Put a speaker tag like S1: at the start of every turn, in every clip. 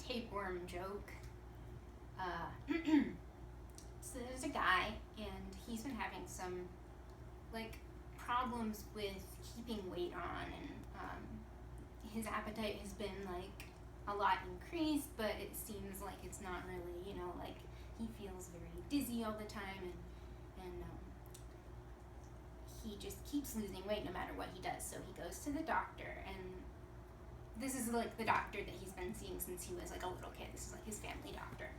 S1: tapeworm joke. So there's a guy, and he's been having some, like, problems with keeping weight on, and his appetite has been, like, a lot increased, but it seems like it's not really, like, he feels very dizzy all the time, and he just keeps losing weight no matter what he does. So he goes to the doctor, and this is, like, the doctor that he's been seeing since he was, like, a little kid. This is, like, his family doctor.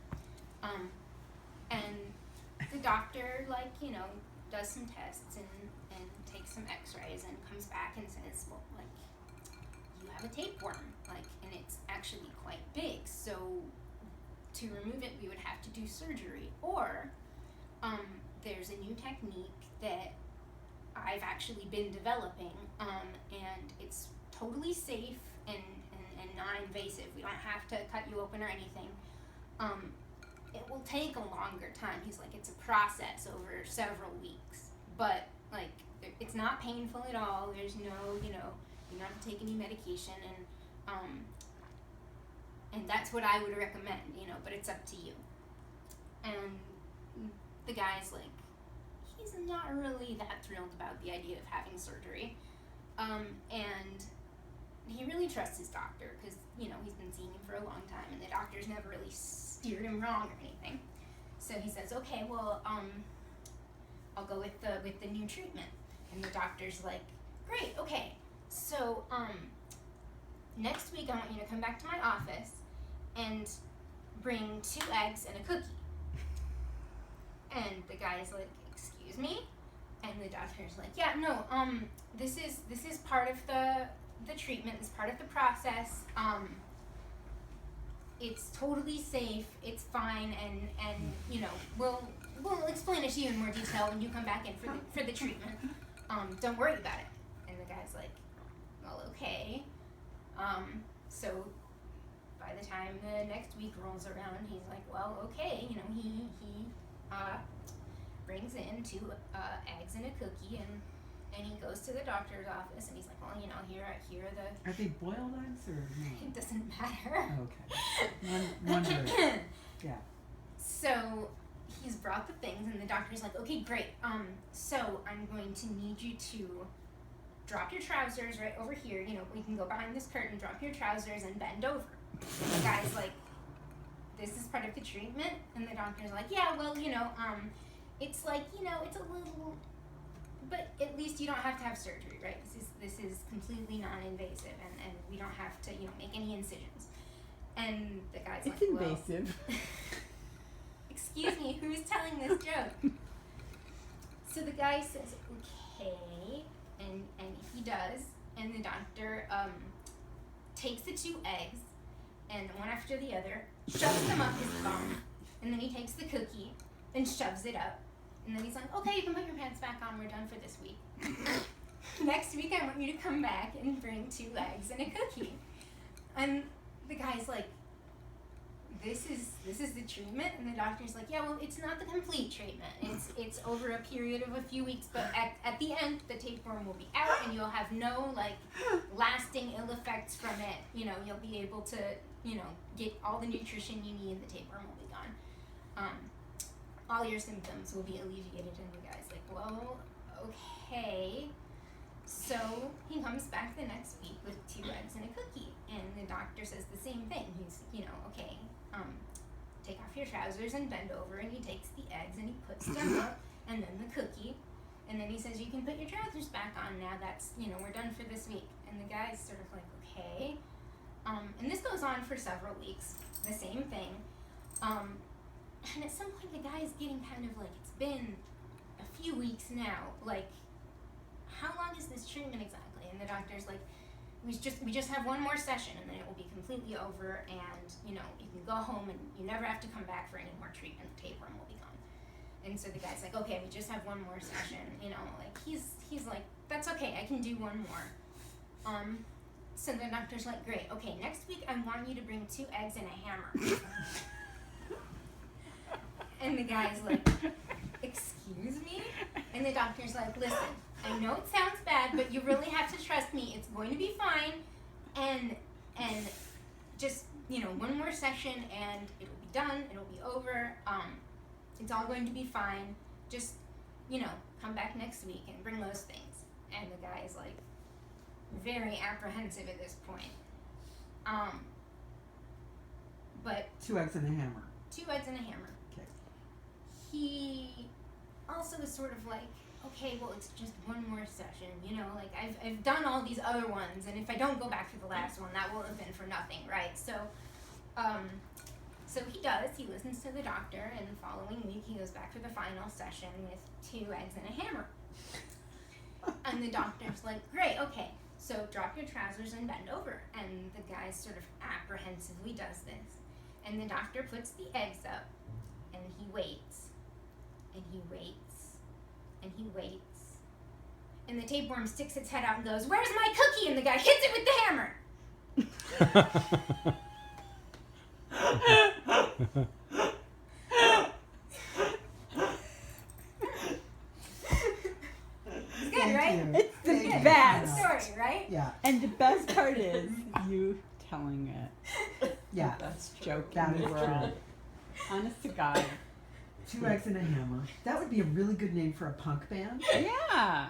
S1: And the doctor, like, does some tests and takes some x-rays and comes back and says, well, like, you have a tapeworm, like, and it's actually quite big, so to remove it we would have to do surgery, or there's a new technique that I've actually been developing, and it's totally safe and non-invasive. We don't have to cut you open or anything. It will take a longer time. He's like, it's a process over several weeks, but, like, it's not painful at all. There's no, you don't have to take any medication, and that's what I would recommend, but it's up to you. And the guy's like, he's not really that thrilled about the idea of having surgery, and he really trusts his doctor because, he's been seeing him for a long time, and the doctor's never really steered him wrong or anything. So he says, okay, well, I'll go with the new treatment. And the doctor's like, great, okay. So next week I want you to come back to my office and bring 2 eggs and a cookie. And the guy's like, excuse me? And the doctor's like, yeah, no, this is part of the treatment, it's part of the process. It's totally safe, it's fine, and we'll explain it to you in more detail when you come back in for the treatment. Don't worry about it. And the guy's like, well, okay. So by the time the next week rolls around, he's like, well, okay, he brings in 2 eggs and a cookie, and he goes to the doctor's office, and he's like, well, here are the...
S2: Are they boiled eggs or no?
S1: It doesn't matter.
S2: Okay. Wonder. Yeah.
S1: So he's brought the things, and the doctor's like, okay, great. So I'm going to need you to drop your trousers right over here. We can go behind this curtain, drop your trousers, and bend over. The guy's like, this is part of the treatment? And the doctor's like, yeah, well, it's like, it's a little... But at least you don't have to have surgery, right? This is completely non-invasive, and we don't have to, make any incisions. And the guy's
S2: it's
S1: like,
S2: invasive.
S1: well, excuse me, who's telling this joke? So the guy says, okay, and he does, and the doctor takes the 2 eggs, and one after the other, shoves them up his bum, and then he takes the cookie and shoves it up. And then he's like, okay, you can put your pants back on, we're done for this week. Next week I want you to come back and bring 2 eggs and a cookie. And the guy's like, this is the treatment? And the doctor's like, yeah, well, it's not the complete treatment. It's over a period of a few weeks, but at the end, the tapeworm will be out, and you'll have no, like, lasting ill effects from it. You'll be able to, get all the nutrition you need, and the tapeworm will be gone. All your symptoms will be alleviated. And the guy's like, well, okay. So he comes back the next week with 2 eggs and a cookie, and the doctor says the same thing. He's, okay, take off your trousers and bend over, and he takes the eggs and he puts them up, and then the cookie, and then he says, you can put your trousers back on now, that's, we're done for this week. And the guy's sort of like, okay. And this goes on for several weeks, the same thing. And at some point the guy is getting kind of like, it's been a few weeks now, like, how long is this treatment exactly? And the doctor's like, we just have one more session, and then it will be completely over, and you can go home and you never have to come back for any more treatment. The tapeworm will be gone. And so the guy's like, okay, we just have one more session, like he's like, that's okay, I can do one more. So the doctor's like, great, okay, next week I want you to bring 2 eggs and a hammer. And the guy's like, excuse me? And the doctor's like, listen, I know it sounds bad, but you really have to trust me. It's going to be fine. And just one more session and it'll be done. It'll be over. It's all going to be fine. Just, come back next week and bring those things. And the guy is like very apprehensive at this point. But
S2: 2 eggs and a hammer.
S1: 2 eggs and a hammer.
S2: Okay.
S1: He also is sort of like, okay, well, it's just one more session, like I've done all these other ones, and if I don't go back to the last one, that will have been for nothing, right? So, so he does. He listens to the doctor, and the following week he goes back for the final session with 2 eggs and a hammer. And the doctor's like, great, okay, so drop your trousers and bend over. And the guy sort of apprehensively does this. And the doctor puts the eggs up, and he waits, and he waits, and he waits. And the tapeworm sticks its head out and goes, "Where's my cookie?" And the guy hits it with the hammer. It's good, right?
S2: It's
S3: the best.
S1: Story, right?
S2: Yeah.
S3: And the best part is you telling it.
S2: Yeah.
S3: That's joke
S2: That
S3: in the
S2: is
S3: world. Honest to God.
S2: 2 eggs and a hammer. That would be a really good name for a punk band.
S3: Yeah.